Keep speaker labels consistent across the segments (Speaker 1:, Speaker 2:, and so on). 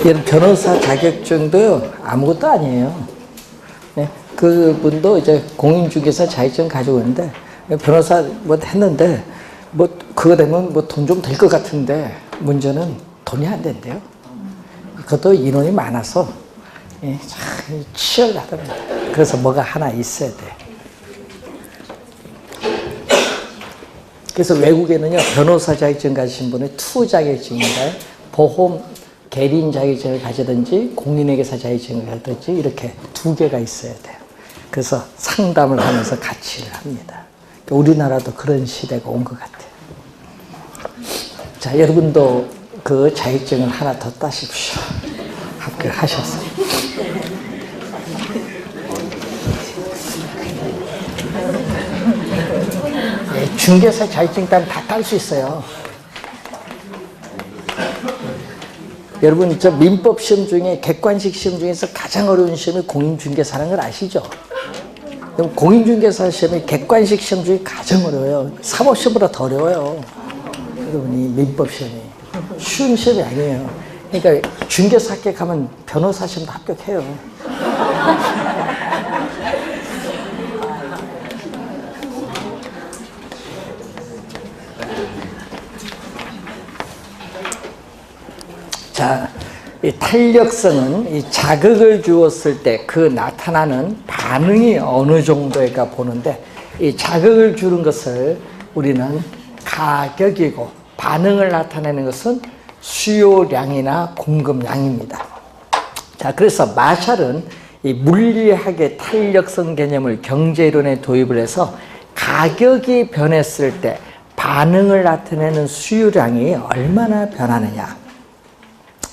Speaker 1: 이런 변호사 자격증도 아무것도 아니에요. 네, 그분도 이제 공인중개사 자격증 가지고 있는데, 변호사 뭐 했는데, 뭐, 그거 되면 뭐 돈 좀 될 것 같은데, 문제는 돈이 안 된대요. 그것도 인원이 많아서, 예, 참, 치열하더라고요. 그래서 뭐가 하나 있어야 돼. 그래서 외국에는요, 변호사 자격증 가지신 분이 투 자격증인가요? 보험 계린 자격증을 가지든지 공인회계사 자격증을 가지든지 이렇게 두 개가 있어야 돼요. 그래서 상담을 하면서 같이 일을 합니다. 우리나라도 그런 시대가 온 것 같아요. 자, 여러분도 그 자격증을 하나 더 따십시오. 합격하셔서. 네, 중개사 자격증 따면 다 딸 수 있어요. 여러분, 저 민법 시험 중에 객관식 시험 중에서 가장 어려운 시험이 공인중개사라는 걸 아시죠? 그럼 공인중개사 시험이 객관식 시험 중에 가장 어려워요. 사법시험보다 더 어려워요. 여러분이 민법 시험이 쉬운 시험이 아니에요. 그러니까 중개사 합격하면 변호사 시험도 합격해요. 자, 이 탄력성은 이 자극을 주었을 때 그 나타나는 반응이 어느 정도일까 보는데, 이 자극을 주는 것을 우리는 가격이고, 반응을 나타내는 것은 수요량이나 공급량입니다. 자, 그래서 마샬은 이 물리학의 탄력성 개념을 경제이론에 도입을 해서 가격이 변했을 때 반응을 나타내는 수요량이 얼마나 변하느냐,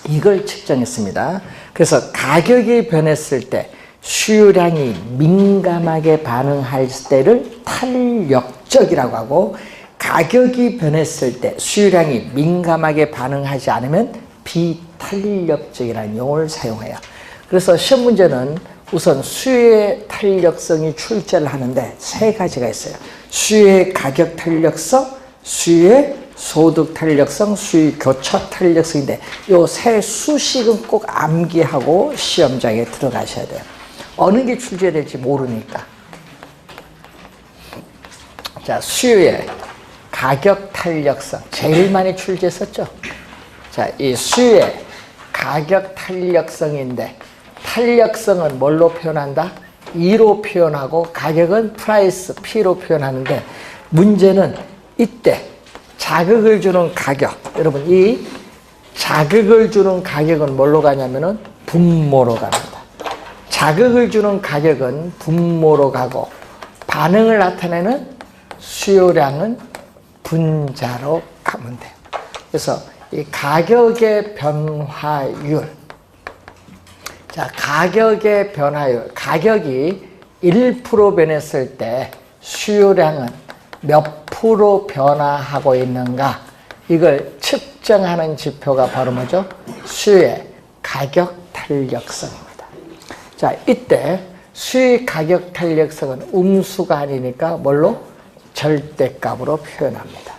Speaker 1: 이걸 측정했습니다. 그래서 가격이 변했을 때 수요량이 민감하게 반응할 때를 탄력적이라고 하고, 가격이 변했을 때 수요량이 민감하게 반응하지 않으면 비탄력적이라는 용어를 사용해요. 그래서 시험 문제는 우선 수요의 탄력성이 출제를 하는데 세 가지가 있어요. 수요의 가격 탄력성, 수요의 소득 탄력성, 수요 교차 탄력성인데, 이 세 수식은 꼭 암기하고 시험장에 들어가셔야 돼요. 어느 게 출제될지 모르니까. 자, 수요의 가격 탄력성 제일 많이 출제했었죠. 자, 이 수요의 가격 탄력성인데, 탄력성은 뭘로 표현한다? E로 표현하고 가격은 프라이스 P로 표현하는데, 문제는 이때 자극을 주는 가격, 여러분 이 자극을 주는 가격은 뭘로 가냐면은 분모로 갑니다. 자극을 주는 가격은 분모로 가고, 반응을 나타내는 수요량은 분자로 가면 돼요. 그래서 이 가격의 변화율, 자, 가격의 변화율, 가격이 1% 변했을 때 수요량은 몇 프로 변화하고 있는가, 이걸 측정하는 지표가 바로 뭐죠? 수요의 가격 탄력성입니다. 자, 이때 수요의 가격 탄력성은 음수가 아니니까 뭘로? 절대값으로 표현합니다.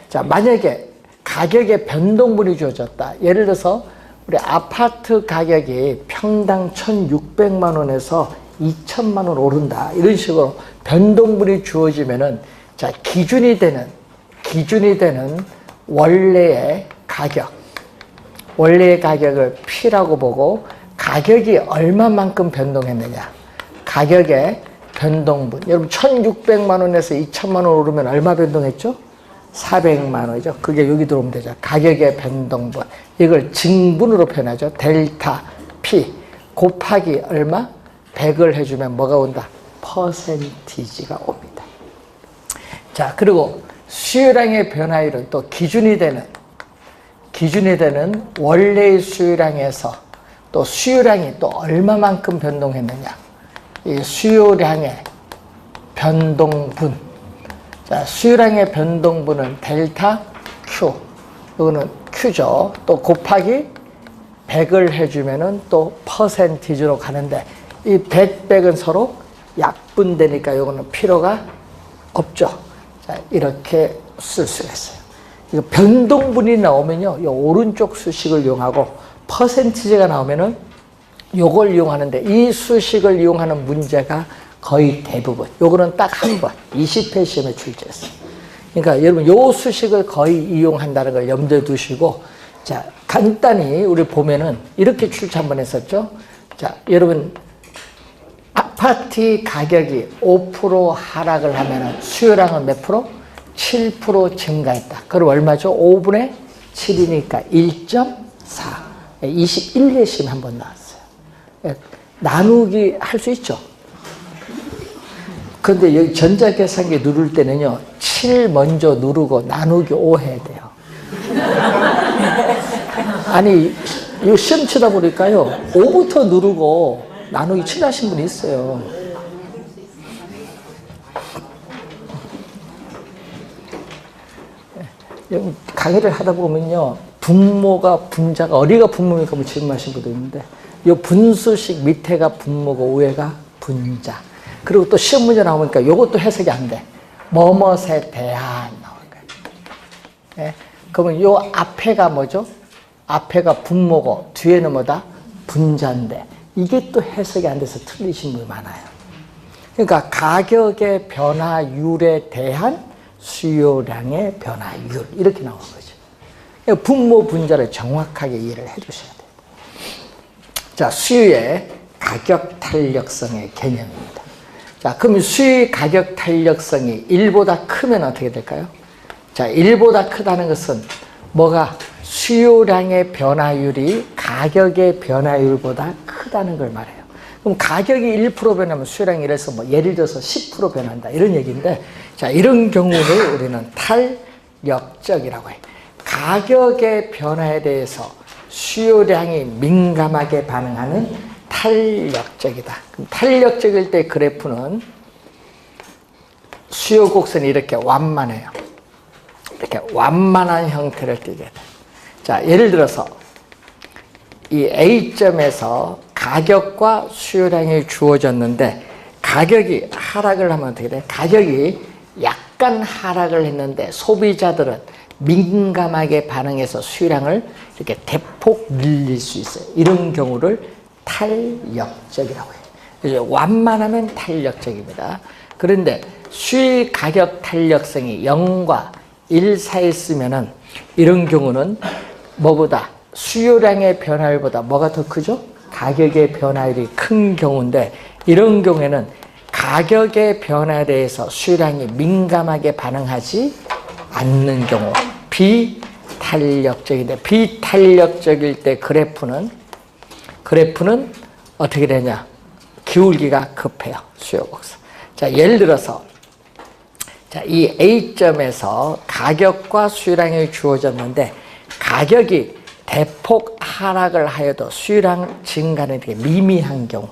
Speaker 1: 자, 만약에 가격의 변동분이 주어졌다. 예를 들어서 우리 아파트 가격이 평당 1,600만 원에서 2,000만 원 오른다, 이런 식으로 변동분이 주어지면은, 자, 기준이 되는 원래의 가격을 P라고 보고, 가격이 얼마만큼 변동했느냐, 가격의 변동분. 여러분 1,600만 원에서 2,000만 원 오르면 얼마 변동했죠? 400만 원이죠. 그게 여기 들어오면 되죠. 가격의 변동분. 이걸 증분으로 표현하죠. 델타 P 곱하기 얼마? 100을 해주면 뭐가 온다? 퍼센티지가 옵니다. 자, 그리고 수요량의 변화율은 또 기준이 되는 원래의 수요량에서 또 수요량이 또 얼마만큼 변동했느냐, 이 수요량의 변동분. 자, 수요량의 변동분은 델타 Q, 이거는 Q죠. 또 곱하기 100을 해주면은 또 퍼센티지로 가는데, 이 100, 100은 서로 약분되니까 이거는 필요가 없죠. 자, 이렇게 쓸 수가 있어요. 이거 변동분이 나오면요, 이 오른쪽 수식을 이용하고 퍼센티지가 나오면은 요걸 이용하는데 이 수식을 이용하는 문제가 거의 대부분. 요거는 딱 한 번, 20회 시험에 출제했어요. 그러니까 여러분 요 수식을 거의 이용한다는 걸 염두에 두시고, 자, 간단히 우리 보면은 이렇게 출제 한번 했었죠. 자, 여러분 아파트 가격이 5% 하락을 하면은 수요량은 몇 프로? 7% 증가했다. 그럼 얼마죠? 5분의 7이니까 1.4. 21회 시험 한번 나왔어요. 나누기 할 수 있죠. 근데 여기 전자계산기 누를 때는요, 7 먼저 누르고 나누기 5 해야 돼요. 아니, 이거 시험 치다 보니까요, 5부터 누르고 나누기 7 하신 분이 있어요. 강의를 하다 보면요, 분모가 분자가 어디가 분모입니까? 뭐 질문하신 분도 있는데, 이 분수식 밑에가 분모고 위에가 분자. 그리고 또 시험 문제 나오니까 이것도 해석이 안 돼. 뭐뭇에 대한 나올 거예요. 예? 그러면 요 앞에가 뭐죠? 앞에가 분모고 뒤에는 뭐다? 분자인데 이게 또 해석이 안 돼서 틀리신 분이 많아요. 그러니까 가격의 변화율에 대한 수요량의 변화율 이렇게 나오는 거죠. 분모 분자를 정확하게 이해를 해 주셔야 돼요. 자, 수요의 가격 탄력성의 개념입니다. 자, 그럼 수요의 가격 탄력성이 1보다 크면 어떻게 될까요? 자, 1보다 크다는 것은 뭐가 수요량의 변화율이 가격의 변화율보다 크다는 걸 말해요. 그럼 가격이 1% 변하면 수요량이 이래서 뭐 예를 들어서 10% 변한다 이런 얘기인데, 자, 이런 경우를 우리는 탄력적이라고 해요. 가격의 변화에 대해서 수요량이 민감하게 반응하는 탄력적이다. 그럼 탄력적일 때 그래프는 수요 곡선이 이렇게 완만해요. 이렇게 완만한 형태를 띠게 돼. 자, 예를 들어서 이 A점에서 가격과 수요량이 주어졌는데 가격이 하락을 하면 어떻게 돼? 가격이 약간 하락을 했는데 소비자들은 민감하게 반응해서 수요량을 이렇게 대폭 늘릴 수 있어요. 이런 경우를 탄력적이라고 해요. 그래서 완만하면 탄력적입니다. 그런데 수요 가격 탄력성이 0과 1 사이에 있으면은 이런 경우는 뭐보다 수요량의 변화율보다 뭐가 더 크죠? 가격의 변화율이 큰 경우인데, 이런 경우에는 가격의 변화에 대해서 수요량이 민감하게 반응하지 않는 경우 비탄력적인데, 비탄력적일 때 그래프는 어떻게 되냐? 기울기가 급해요. 수요 곡선. 자, 예를 들어서 자, 이 A점에서 가격과 수요량이 주어졌는데 가격이 대폭 하락을 하여도 수요량 증가는 되게 미미한 경우,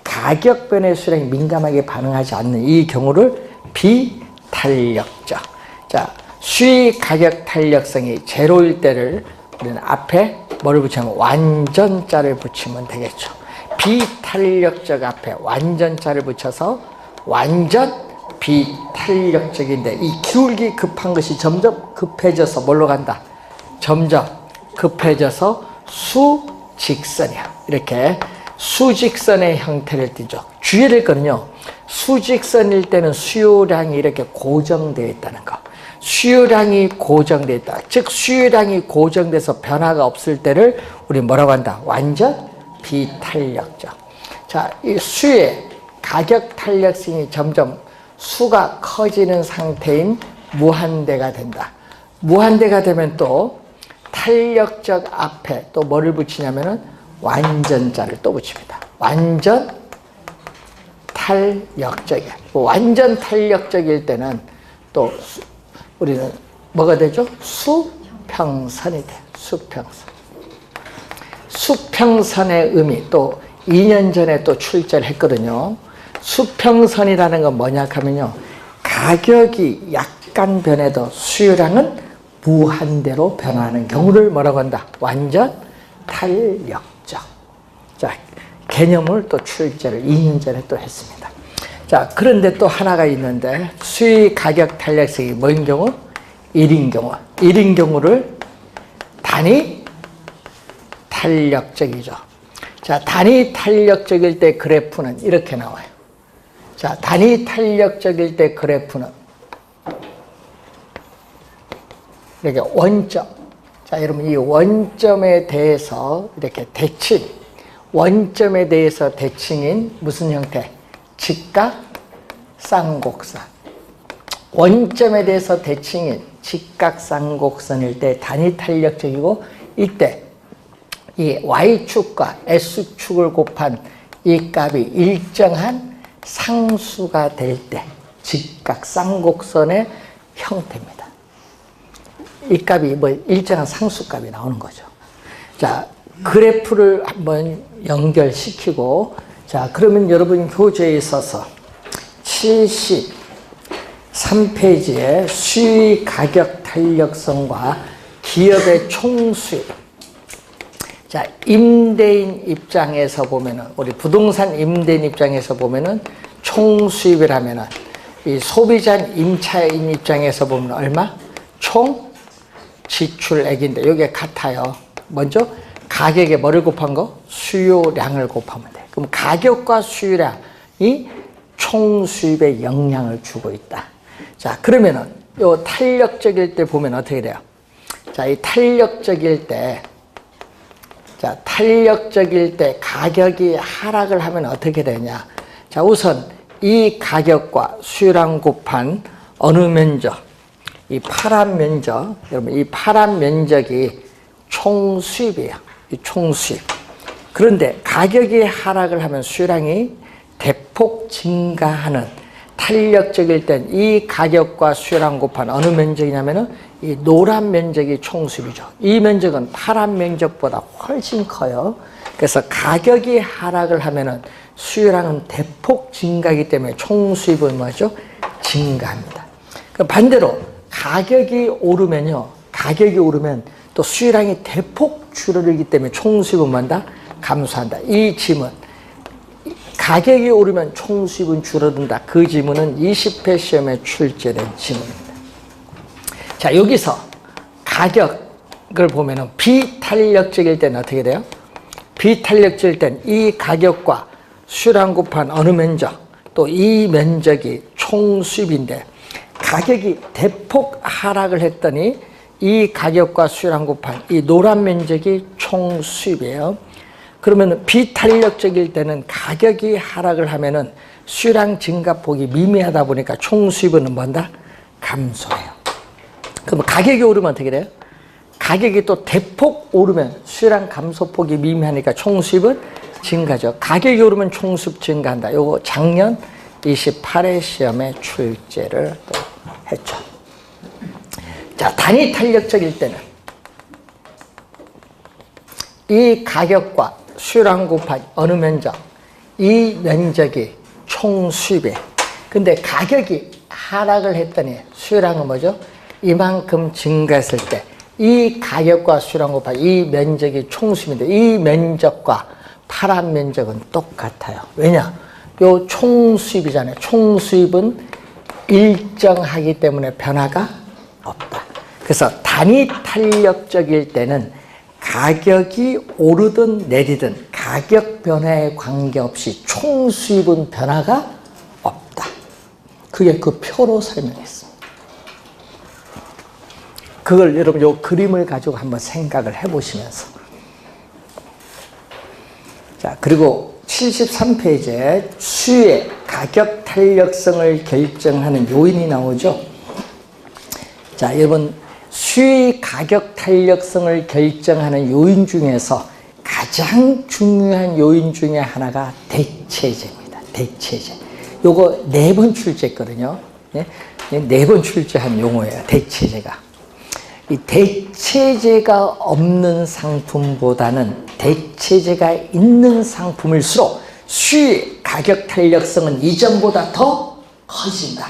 Speaker 1: 가격 변화에 수요량이 민감하게 반응하지 않는 이 경우를 비탄력적. 자, 수요 가격 탄력성이 제로일 때를 우리는 앞에 뭐를 붙이면 완전자를 붙이면 되겠죠. 비탄력적 앞에 완전자를 붙여서 완전 비탄력적인데, 이 기울기 급한 것이 점점 급해져서 뭘로 간다? 점점 급해져서 수직선이야. 이렇게 수직선의 형태를 띠죠. 주의해야 될 거는요, 수직선일 때는 수요량이 이렇게 고정되어 있다는 거. 수요량이 고정되어 있다. 즉 수요량이 고정돼서 변화가 없을 때를 우리 뭐라고 한다? 완전 비탄력적. 자, 이 수의 가격 탄력성이 점점 수가 커지는 상태인 무한대가 된다. 무한대가 되면 또 탄력적 앞에 또 뭐를 붙이냐면은 완전자를 또 붙입니다. 완전 탄력적이야. 완전 탄력적일 때는 또 우리는 뭐가 되죠? 수평선이 돼. 수평선. 수평선의 의미, 또 2년 전에 또 출제를 했거든요. 수평선이라는 건 뭐냐 하면요, 가격이 약간 변해도 수요량은 무한대로 변화하는 경우를 뭐라고 한다? 완전 탄력적. 자, 개념을 또 출제를 2년 전에 또 했습니다. 자, 그런데 또 하나가 있는데, 수요 가격 탄력성이 뭐인 경우? 1인 경우. 1인 경우를 탄력적이죠. 자, 단위 탄력적일 때 그래프는 이렇게 나와요. 자, 단위 탄력적일 때 그래프는 이렇게 원점. 자, 여러분 이 원점에 대해서 이렇게 대칭. 원점에 대해서 대칭인 무슨 형태? 직각 쌍곡선. 원점에 대해서 대칭인 직각 쌍곡선일 때 단위 탄력적이고, 이때 이 y축과 s축을 곱한 이 값이 일정한 상수가 될 때 직각 쌍곡선의 형태입니다. 이 값이 뭐 일정한 상수값이 나오는 거죠. 자, 그래프를 한번 연결시키고, 자, 그러면 여러분 교재에 있어서 73페이지에 수의 가격 탄력성과 기업의 총수입. 자, 임대인 입장에서 보면은, 우리 부동산 임대인 입장에서 보면은 총수입이라면은, 이 소비자인 임차인 입장에서 보면 얼마? 총 지출액인데, 이게 같아요. 먼저 가격에 뭐를 곱한 거? 수요량을 곱하면 돼. 그럼 가격과 수요량이 총수입에 영향을 주고 있다. 자, 그러면은 요 탄력적일 때 보면 어떻게 돼요? 자, 이 탄력적일 때, 자, 탄력적일 때 가격이 하락을 하면 어떻게 되냐? 자, 우선 이 가격과 수요량 곱한 어느 면적? 이 파란 면적. 여러분, 이 파란 면적이 총수입이에요. 이 총수입. 그런데 가격이 하락을 하면 수요량이 대폭 증가하는 탄력적일 땐 이 가격과 수요량 곱한 어느 면적이냐면은 이 노란 면적이 총수입이죠. 이 면적은 파란 면적보다 훨씬 커요. 그래서 가격이 하락을 하면은 수요량은 대폭 증가하기 때문에 총수입은 뭐죠? 증가합니다. 반대로 가격이 오르면요. 가격이 오르면 또 수요량이 대폭 줄어들기 때문에 총수입은 뭐한다? 감소한다. 이 지문. 가격이 오르면 총수입은 줄어든다. 그 지문은 20회 시험에 출제된 지문입니다. 자, 여기서 가격을 보면은 비탄력적일 때는 어떻게 돼요? 비탄력적일 땐 이 가격과 수요량 곱한 어느 면적, 또 이 면적이 총수입인데, 가격이 대폭 하락을 했더니 이 가격과 수요량 곱한 이 노란 면적이 총수입이에요. 그러면 비탄력적일 때는 가격이 하락을 하면은 수요량 증가폭이 미미하다 보니까 총수입은 뭔다? 감소해요. 그럼 가격이 오르면 어떻게 돼요? 가격이 또 대폭 오르면 수요량 감소폭이 미미하니까 총수입은 증가죠. 가격이 오르면 총수입 증가한다. 요거 작년 28회 시험에 출제를 또 했죠. 자, 단위 탄력적일 때는 이 가격과 수요량 곱한 어느 면적, 이 면적이 총수입이에요. 근데 가격이 하락을 했더니 수요량은 뭐죠? 이만큼 증가했을 때 이 가격과 수요량 곱한 이 면적이 총수입인데, 이 면적과 파란 면적은 똑같아요. 왜냐? 요 총수입이잖아요. 총수입은 일정하기 때문에 변화가 없다. 그래서 단위 탄력적일 때는 가격이 오르든 내리든 가격 변화에 관계없이 총수입은 변화가 없다. 그게 그 표로 설명했습니다. 그걸 여러분 요 그림을 가지고 한번 생각을 해보시면서. 자, 그리고 73페이지에 수의 가격 탄력성을 결정하는 요인이 나오죠. 자, 여러분 수의 가격 탄력성을 결정하는 요인 중에서 가장 중요한 요인 중에 하나가 대체제입니다. 대체제. 요거 4번 출제했거든요. 네? 4번 출제한 용어예요. 대체제가. 이 대체제가 없는 상품보다는 대체제가 있는 상품일수록 수의 가격 탄력성은 이전보다 더 커진다.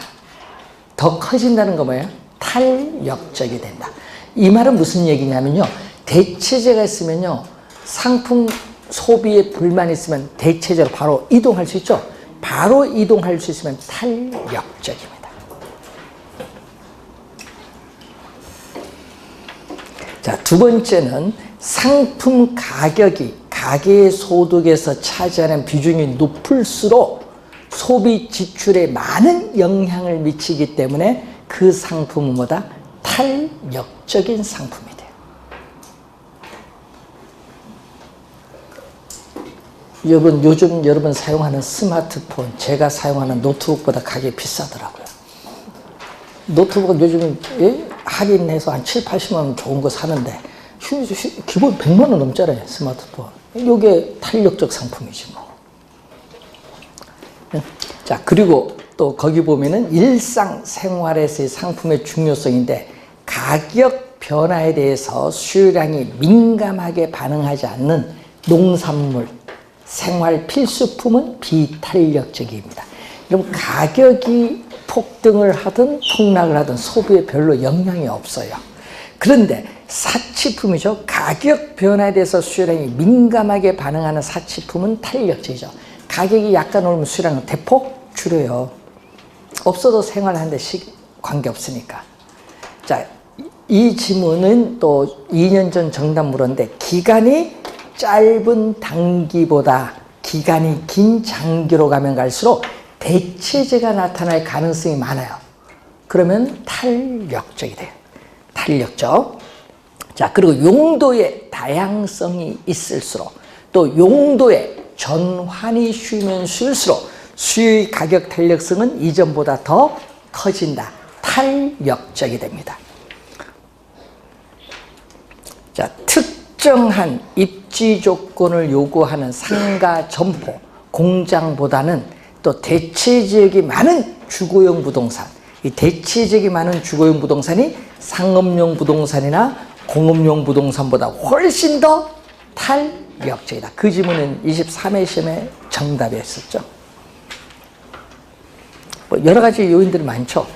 Speaker 1: 더 커진다는 거 뭐예요? 탄력적이 된다. 이 말은 무슨 얘기냐면요. 대체제가 있으면요. 상품 소비에 불만이 있으면 대체제로 바로 이동할 수 있죠. 바로 이동할 수 있으면 탄력적입니다. 자, 두 번째는 상품 가격이 가계의 소득에서 차지하는 비중이 높을수록 소비 지출에 많은 영향을 미치기 때문에 그 상품은 뭐다? 탄력적인 상품이 돼요. 요즘 여러분 사용하는 스마트폰, 제가 사용하는 노트북보다 가격이 비싸더라고요. 노트북은 요즘 할인해서 한 7, 80만 원 좋은 거 사는데 기본 100만 원 넘잖아요, 스마트폰. 이게 탄력적 상품이지 뭐. 자, 그리고 또 거기 보면은 일상생활에서의 상품의 중요성인데 가격 변화에 대해서 수요량이 민감하게 반응하지 않는 농산물, 생활 필수품은 비탄력적입니다. 그럼 가격이 폭등을 하든 폭락을 하든 소비에 별로 영향이 없어요. 그런데 사치품이죠. 가격 변화에 대해서 수요량이 민감하게 반응하는 사치품은 탄력적이죠. 가격이 약간 오르면 수요량은 대폭 줄여요. 없어도 생활하는데 관계없으니까. 자, 이 질문은 또 2년 전 정답 물었는데 기간이 짧은 단기보다 기간이 긴 장기로 가면 갈수록 대체제가 나타날 가능성이 많아요. 그러면 탄력적이 돼요. 탄력적. 자, 그리고 용도의 다양성이 있을수록 또 용도의 전환이 쉬면 쉴수록 수요의 가격 탄력성은 이전보다 더 커진다. 탄력적이 됩니다. 자, 특정한 입지 조건을 요구하는 상가, 점포, 공장보다는 또 대체지역이 많은 주거용 부동산, 이 대체지역이 많은 주거용 부동산이 상업용 부동산이나 공업용 부동산보다 훨씬 더 탄력적이다. 그 질문은 23회 시험에 정답이었었죠. 뭐 여러 가지 요인들이 많죠.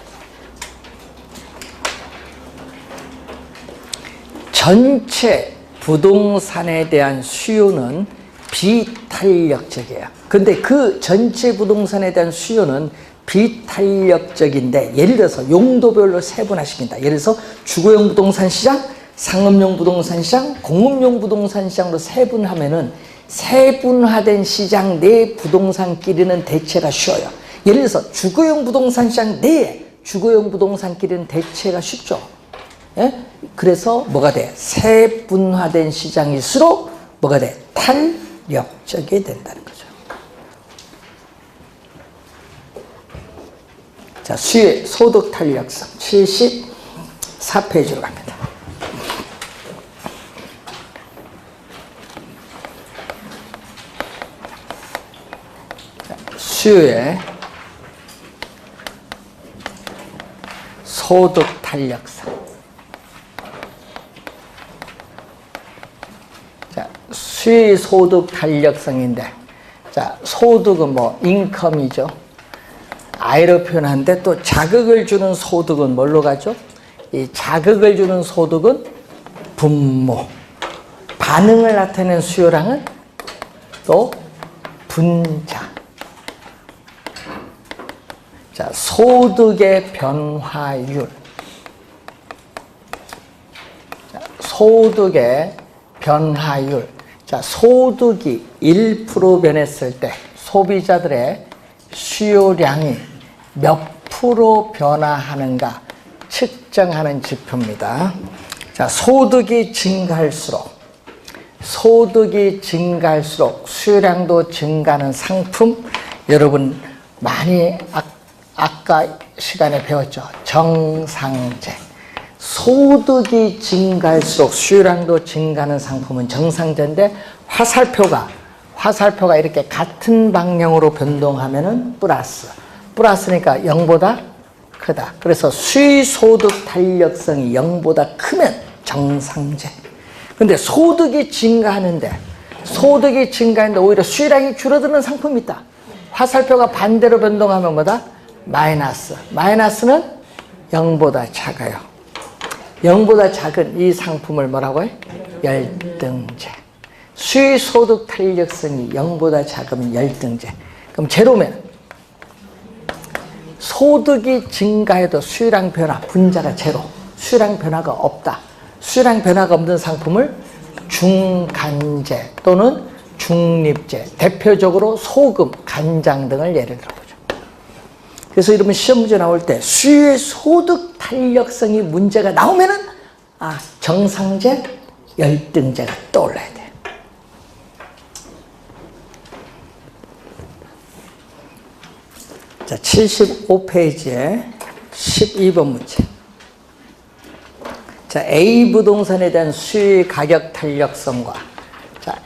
Speaker 1: 전체 부동산에 대한 수요는 비탄력적이에요. 근데 그 전체 부동산에 대한 수요는 비탄력적인데 예를 들어서 용도별로 세분화시킨다. 예를 들어서 주거용 부동산 시장, 상업용 부동산 시장, 공업용 부동산 시장으로 세분하면은 세분화된 시장 내 부동산끼리는 대체가 쉬워요. 예를 들어서 주거용 부동산 시장 내에 주거용 부동산끼리는 대체가 쉽죠. 예? 그래서 뭐가 돼? 세분화된 시장일수록 뭐가 돼? 탄력적이 된다는 거죠. 자, 수요의 소득 탄력성 74페이지로 갑니다. 자, 수요의 소득 탄력성. 자, 수요의 소득 탄력성인데, 자, 소득은 뭐 인컴이죠. I로 표현하는데 또 자극을 주는 소득은 뭘로 가죠? 이 자극을 주는 소득은 분모. 반응을 나타내는 수요량은 또 분자. 자, 소득의 변화율. 자, 소득의 변화율. 자, 소득이 1% 변했을 때 소비자들의 수요량이 몇 프로 변화하는가 측정하는 지표입니다. 자, 소득이 증가할수록 수요량도 증가하는 상품, 여러분 많이 아까 시간에 배웠죠. 정상제. 소득이 증가할수록 수요량도 증가하는 상품은 정상제인데 화살표가 이렇게 같은 방향으로 변동하면은 플러스니까 0보다 크다. 그래서 수의소득 탄력성이 0보다 크면 정상제. 근데 소득이 증가하는데 오히려 수요량이 줄어드는 상품이 있다. 화살표가 반대로 변동하면 뭐다? 마이너스. 마이너스는 0보다 작아요. 0보다 작은 이 상품을 뭐라고 해? 열등제. 수의소득 탄력성이 0보다 작으면 열등제. 그럼 제로면 소득이 증가해도 수요량 변화, 분자가 제로. 수요량 변화가 없다. 수요량 변화가 없는 상품을 중간재 또는 중립재, 대표적으로 소금, 간장 등을 예를 들어보죠. 그래서 이러면 시험 문제 나올 때 수유의 소득 탄력성이 문제가 나오면은 정상재, 열등재가 떠올라야 돼. 자, 75페이지에 12번 문제. 자, A 부동산에 대한 수요의 가격 탄력성과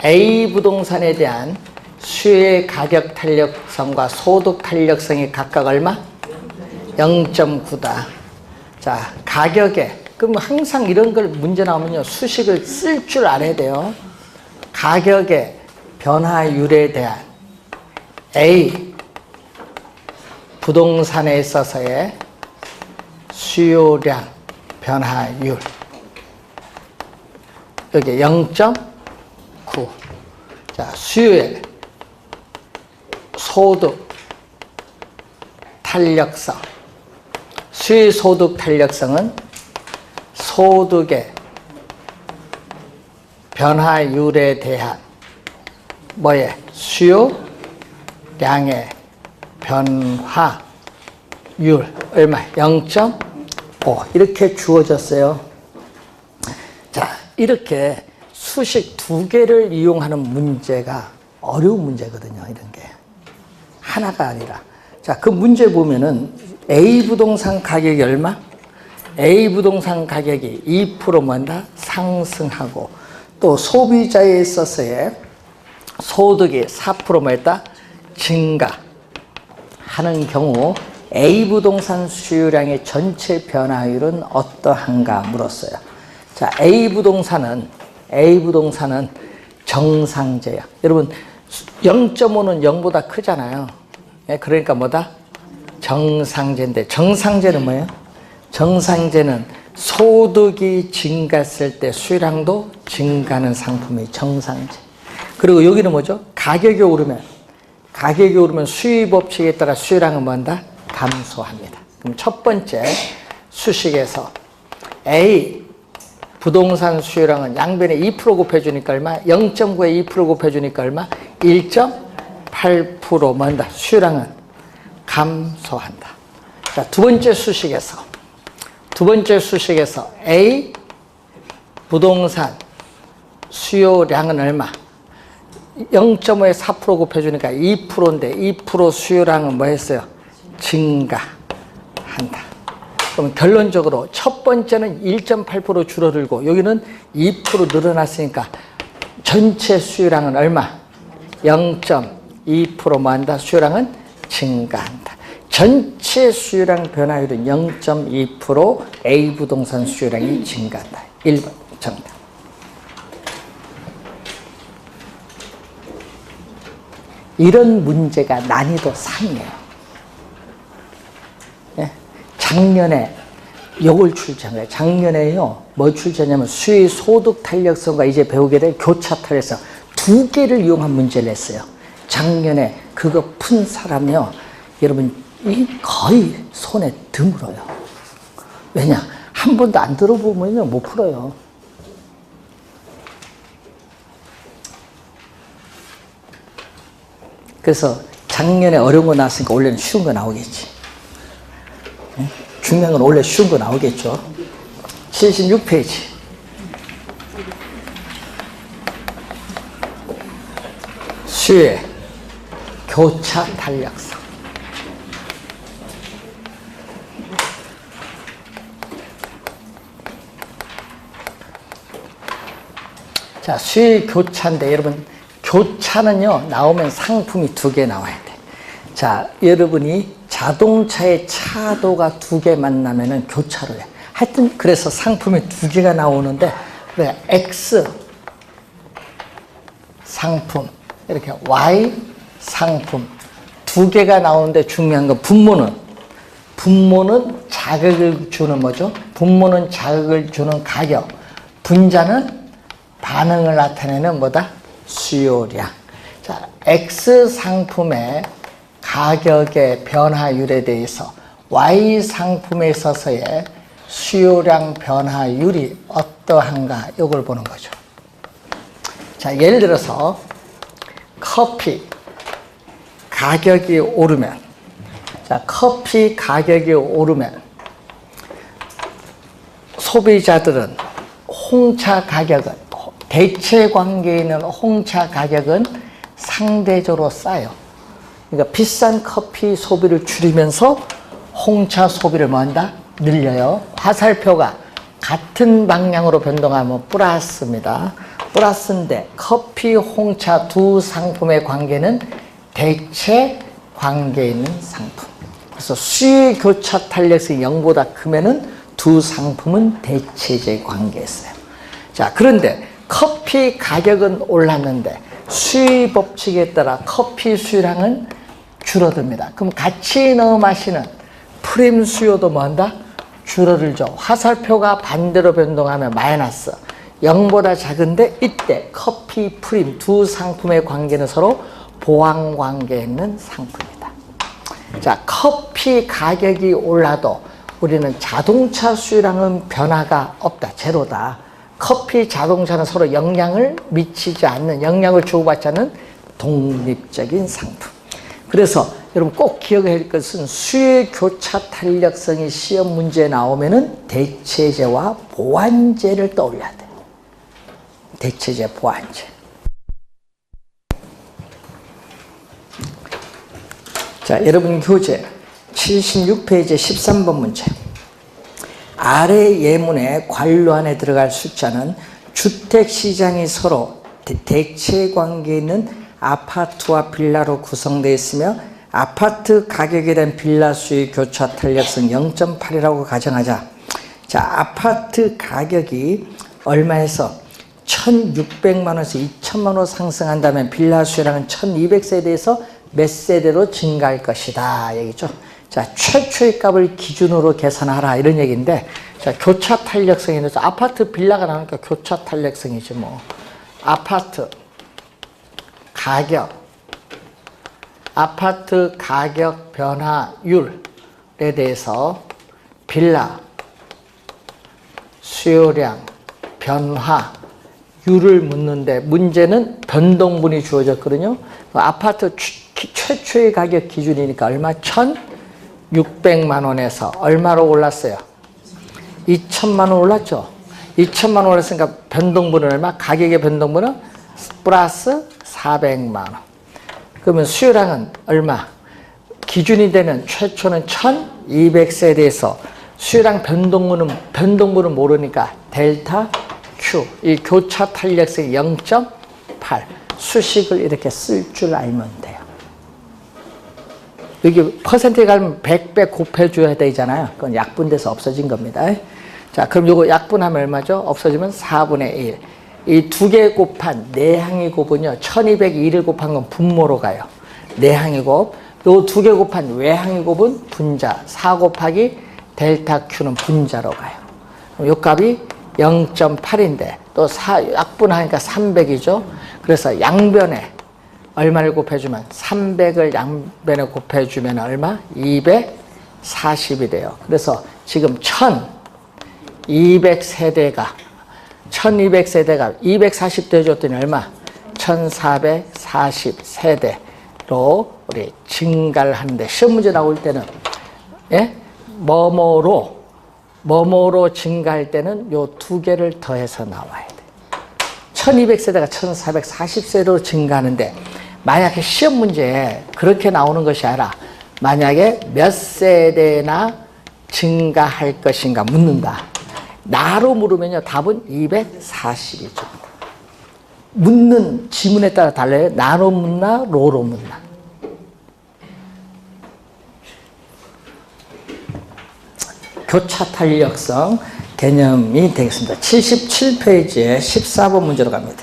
Speaker 1: A 부동산에 대한 수요의 가격 탄력성과 소득 탄력성이 각각 얼마? 0.9다. 자, 가격에, 그럼 항상 이런 걸 문제 나오면요, 수식을 쓸 줄 알아야 돼요. 가격의 변화율에 대한 A 부동산에 있어서의 수요량 변화율. 여기 0.9. 자, 수요의 소득 탄력성. 수요의 소득 탄력성은 소득의 변화율에 대한 수요량의 변화율 얼마? 0.5 이렇게 주어졌어요. 자, 이렇게 수식 두 개를 이용하는 문제가 어려운 문제거든요. 이런 게 하나가 아니라. 자, 그 문제 보면은 A 부동산 가격이 얼마? A 부동산 가격이 2% 뭐다? 상승하고, 또 소비자에 있어서의 소득이 4% 뭐였다? 증가하는 경우 A 부동산 수요량의 전체 변화율은 어떠한가 물었어요. 자, A 부동산은 정상재야. 여러분 0.5는 0보다 크잖아요. 그러니까 뭐다? 정상재인데, 정상재는 뭐예요? 정상재는 소득이 증가했을 때 수요량도 증가하는 상품이 정상재. 그리고 여기는 뭐죠? 가격이 오르면 수요 법칙에 따라 수요량은 뭐한다? 감소합니다. 그럼 첫 번째 수식에서 A 부동산 수요량은 양변에 2% 곱해주니까 얼마? 0.9에 2% 곱해주니까 얼마? 1.8% 뭐한다? 수요량은 감소한다. 자, 두 번째 수식에서 A 부동산 수요량은 얼마? 0.5에 4% 곱해주니까 2%인데 2% 수요량은 뭐 했어요? 증가한다. 그럼 결론적으로 첫 번째는 1.8% 줄어들고 여기는 2% 늘어났으니까 전체 수요량은 얼마? 0.2% 뭐 한다? 수요량은 증가한다. 전체 수요량 변화율은 0.2% A 부동산 수요량이 증가한다. 1번 정답. 이런 문제가 난이도 3이에요. 네? 작년에 요걸 출제한 거예요. 작년에요, 뭐 출제하냐면 수요의 소득 탄력성과 이제 배우게 될 교차 탄력성 두 개를 이용한 문제를 냈어요. 작년에 그거 푼 사람이요, 여러분 이 거의 손에 드물어요. 왜냐? 한 번도 안 들어보면 못 풀어요. 그래서 작년에 어려운 거 나왔으니까 올해는 쉬운 거 나오겠지. 중요한 건 원래 쉬운 거 나오겠죠. 76페이지. 수요의 교차 탄력성. 자, 수요의 교차인데 여러분, 교차는요, 나오면 상품이 두 개 나와야 돼. 자, 여러분이 자동차의 차도가 두 개 만나면은 교차로 해. 하여튼, 그래서 상품이 두 개가 나오는데, 그래, X 상품, 이렇게 Y 상품 두 개가 나오는데 중요한 건 분모는 자극을 주는 뭐죠? 분모는 자극을 주는 가격, 분자는 반응을 나타내는 뭐다? 수요량. 자, X 상품의 가격의 변화율에 대해서 Y 상품에 있어서의 수요량 변화율이 어떠한가, 이걸 보는 거죠. 자, 예를 들어서 커피 가격이 오르면, 자, 커피 가격이 오르면 소비자들은 홍차 가격은, 대체 관계에 있는 홍차 가격은 상대적으로 싸요. 그러니까 비싼 커피 소비를 줄이면서 홍차 소비를 뭐 한다? 늘려요. 화살표가 같은 방향으로 변동하면 플러스입니다. 플러스인데 커피, 홍차 두 상품의 관계는 대체 관계에 있는 상품. 그래서 수요 교차 탄력성이 0보다 크면은 두 상품은 대체제 관계에 있어요. 자, 그런데 커피 가격은 올랐는데 수요 법칙에 따라 커피 수요량은 줄어듭니다. 그럼 같이 넣어 마시는 프림 수요도 뭐 한다? 줄어들죠. 화살표가 반대로 변동하면 마이너스. 0보다 작은데 이때 커피, 프림 두 상품의 관계는 서로 보완 관계에 있는 상품이다. 자, 커피 가격이 올라도 우리는 자동차 수요량은 변화가 없다. 제로다. 커피, 자동차는 서로 영향을 미치지 않는, 영향을 주고받지 않는 독립적인 상품. 그래서 여러분 꼭 기억해야 할 것은 수요 교차 탄력성이 시험 문제에 나오면은 대체제와 보완제를 떠올려야 돼. 대체제, 보완제. 자, 여러분 교재 76페이지 13번 문제. 아래 예문의 관로 안에 들어갈 숫자는 주택시장이 서로 대체 관계에 있는 아파트와 빌라로 구성되어 있으며 아파트 가격에 대한 빌라 수요 교차 탄력성 0.8이라고 가정하자. 자, 아파트 가격이 얼마에서 1,600만 원에서 2,000만 원 상승한다면 빌라 수요량은 1,200세대에서 몇 세대로 증가할 것이다 얘기죠. 자, 최초의 값을 기준으로 계산하라 이런 얘기인데, 자, 교차 탄력성에 대해서 아파트 빌라가 나오니까 교차 탄력성이지 뭐. 아파트 가격 변화율에 대해서 빌라 수요량 변화율을 묻는데 문제는 변동분이 주어졌거든요. 아파트 최초의 가격 기준이니까 얼마? 1,600만 원에서 얼마로 올랐어요? 2천만 원 올랐죠? 2천만 원 올랐으니까 변동분은 얼마? 가격의 변동분은 플러스 400만 원. 그러면 수요량은 얼마? 기준이 되는 최초는 1200세대에서 수요량 변동분은 모르니까 델타 Q, 이 교차 탄력성이 0.8. 수식을 이렇게 쓸 줄 알면 돼요. 여기 퍼센트에 가면 100배 곱해줘야 되잖아요. 그건 약분돼서 없어진 겁니다. 자, 그럼 이거 약분하면 얼마죠? 없어지면 4분의 1. 이 두 개 곱한 내항의 곱은요, 1202를 곱한 건 분모로 가요. 내항의 곱. 요 두 개 곱한 외항의 곱은 분자. 4 곱하기 델타 Q는 분자로 가요. 그럼 요 값이 0.8인데 또 약분하니까 300이죠. 그래서 양변에 얼마를 곱해주면 300을 양변에 곱해주면 얼마? 240이 돼요. 그래서 지금 1200세대가 240대 줬더니 얼마? 1440세대로 우리 증가를 하는데 시험 문제 나올 때는 뭐뭐로 증가할 때는 요 두 개를 더해서 나와야 돼. 1200세대가 1440세대로 증가하는데 만약에 시험 문제에 그렇게 나오는 것이 아니라 만약에 몇 세대나 증가할 것인가 묻는다. 나로 물으면요, 답은 240이죠. 묻는 지문에 따라 달라요. 나로 묻나, 로로 묻나. 교차 탄력성 개념이 되겠습니다. 77페이지에 14번 문제로 갑니다.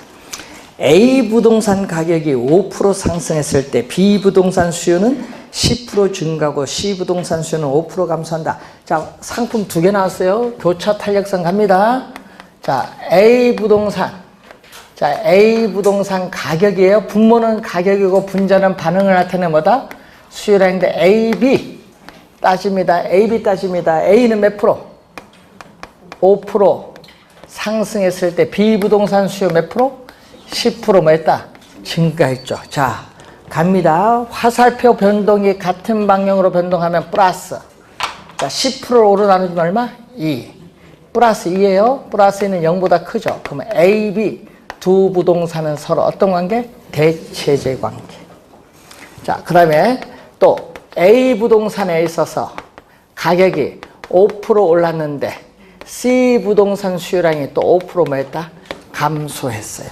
Speaker 1: A 부동산 가격이 5% 상승했을 때 B 부동산 수요는 10% 증가하고 C 부동산 수요는 5% 감소한다. 자, 상품 두 개 나왔어요. 교차 탄력성 갑니다. 자, A 부동산 가격이에요. 분모는 가격이고 분자는 반응을 나타내는 뭐다? 수요량인데 AB 따집니다. AB 따집니다. A는 몇 프로? 5% 상승했을 때 B 부동산 수요 몇 프로? 10% 뭐 했다? 증가했죠. 자, 갑니다. 화살표 변동이 같은 방향으로 변동하면 플러스. 자, 10%로 나누면 얼마? 2. 플러스 2예요. 플러스 2는 0보다 크죠. 그러면 A, B 두 부동산은 서로 어떤 관계? 대체제 관계. 자, 그 다음에 또 A 부동산에 있어서 가격이 5% 올랐는데 C 부동산 수요량이 또 5% 뭐 했다? 감소했어요.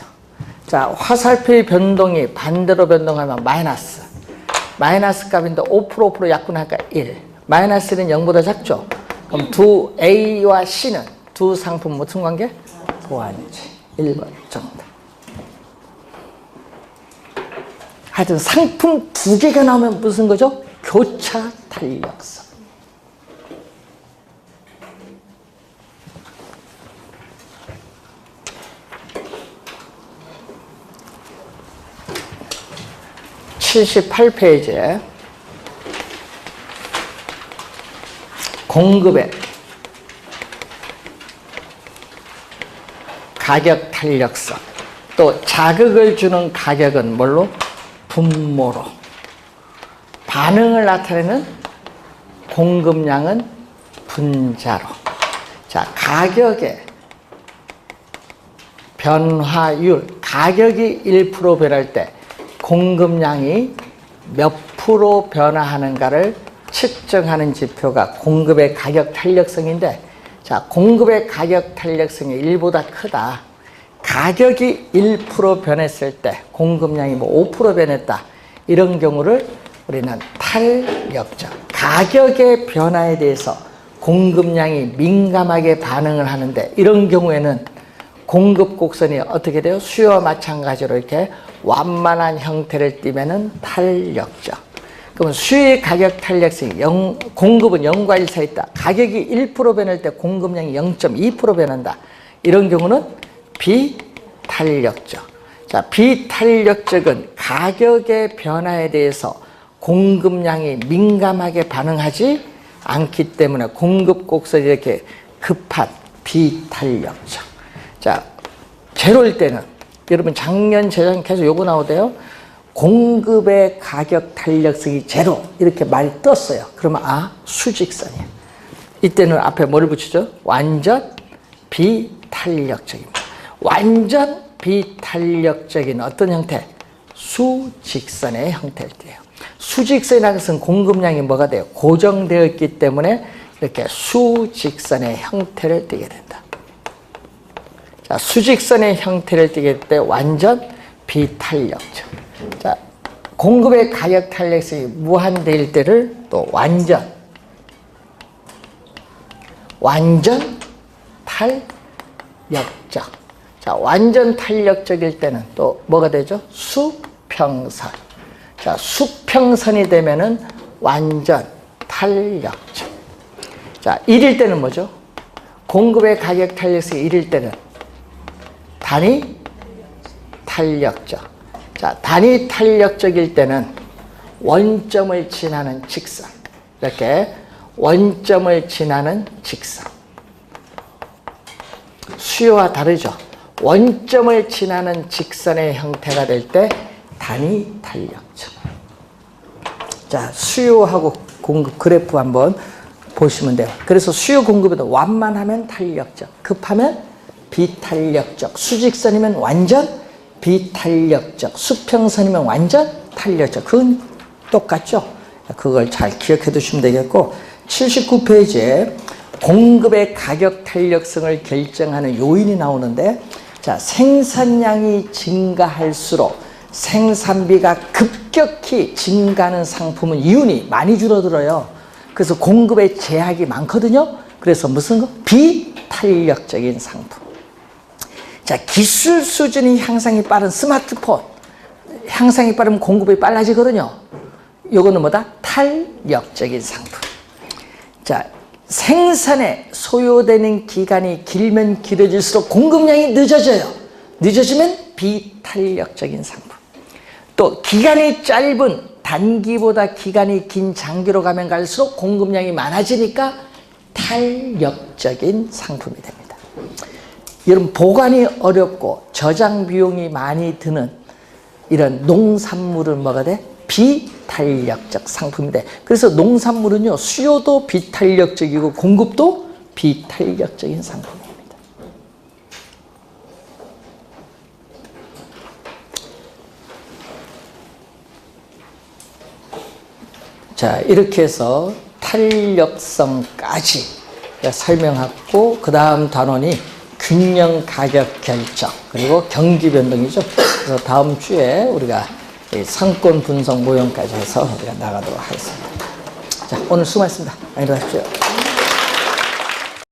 Speaker 1: 자, 화살표의 변동이 반대로 변동하면 마이너스. 마이너스 값인데 5% 약분하니까 1. 마이너스는 0보다 작죠? 그럼 두 A와 C는 두 상품 무슨 관계? 보완이지. 1번 정답. 하여튼 상품 두 개가 나오면 무슨 거죠? 교차 탄력성. (78페이지에) 공급의 가격 탄력성. 또 자극을 주는 가격은 뭘로? 분모로. 반응을 나타내는 공급량은 분자로. 자, 가격의 변화율. 가격이 1% 변할 때 공급량이 몇 프로 변화하는가를 측정하는 지표가 공급의 가격 탄력성인데, 자, 공급의 가격 탄력성이 1보다 크다. 가격이 1% 변했을 때 공급량이 뭐 5% 변했다. 이런 경우를 우리는 탄력적. 가격의 변화에 대해서 공급량이 민감하게 반응을 하는데, 이런 경우에는 공급 곡선이 어떻게 돼요? 수요와 마찬가지로 이렇게 완만한 형태를 띠면은 탄력적. 그러면 수요의 가격 탄력성이 공급은 0과 1 사이에 있다. 가격이 1% 변할 때 공급량이 0.2% 변한다. 이런 경우는 비탄력적. 자, 비탄력적은 가격의 변화에 대해서 공급량이 민감하게 반응하지 않기 때문에 공급 곡선이 이렇게 급한 비탄력적. 자, 제로일 때는 여러분 작년, 재작년 계속 요거 나오대요. 공급의 가격 탄력성이 제로 이렇게 말이 떴어요. 그러면 수직선이에요. 이때는 앞에 뭐를 붙이죠? 완전 비탄력적입니다. 완전 비탄력적인 어떤 형태? 수직선의 형태일 때예요. 수직선이라는 것은 공급량이 뭐가 돼요? 고정되어 있기 때문에 이렇게 수직선의 형태를 띠게 된다. 자, 수직선의 형태를 띠게 될 때 완전 비탄력적. 자, 공급의 가격 탄력성이 무한대일 때를 또 완전 탄력적. 자, 완전 탄력적일 때는 또 뭐가 되죠? 수평선. 자, 수평선이 되면은 완전 탄력적. 자, 1일 때는 뭐죠? 공급의 가격 탄력성이 1일 때는 단위 탄력적. 자, 단위 탄력적일 때는 원점을 지나는 직선. 이렇게 원점을 지나는 직선. 수요와 다르죠? 원점을 지나는 직선의 형태가 될 때 단위 탄력적. 자, 수요하고 공급 그래프 한번 보시면 돼요. 그래서 수요 공급에도 완만하면 탄력적, 급하면 비탄력적, 수직선이면 완전 비탄력적, 수평선이면 완전 탄력적. 그건 똑같죠? 그걸 잘 기억해 두시면 되겠고, 79페이지에 공급의 가격 탄력성을 결정하는 요인이 나오는데, 자, 생산량이 증가할수록 생산비가 급격히 증가하는 상품은 이윤이 많이 줄어들어요. 그래서 공급의 제약이 많거든요. 그래서 무슨 거? 비탄력적인 상품. 자, 기술 수준이 향상이 빠른 스마트폰. 향상이 빠르면 공급이 빨라지거든요. 요거는 뭐다? 탄력적인 상품. 자, 생산에 소요되는 기간이 길면 길어질수록 공급량이 늦어져요. 늦어지면 비탄력적인 상품. 또 기간이 짧은 단기보다 기간이 긴 장기로 가면 갈수록 공급량이 많아지니까 탄력적인 상품이 됩니다. 여러분 보관이 어렵고 저장 비용이 많이 드는 이런 농산물은 뭐가 돼? 비탄력적 상품이 돼. 그래서 농산물은요 수요도 비탄력적이고 공급도 비탄력적인 상품입니다. 자, 이렇게 해서 탄력성까지 설명하고 그 다음 단원이 균형 가격 결정 그리고 경기 변동이죠. 그래서 다음 주에 우리가 상권 분석 모형까지 해서 우리가 나가도록 하겠습니다. 자, 오늘 수고하셨습니다. 많이 들어가십시오.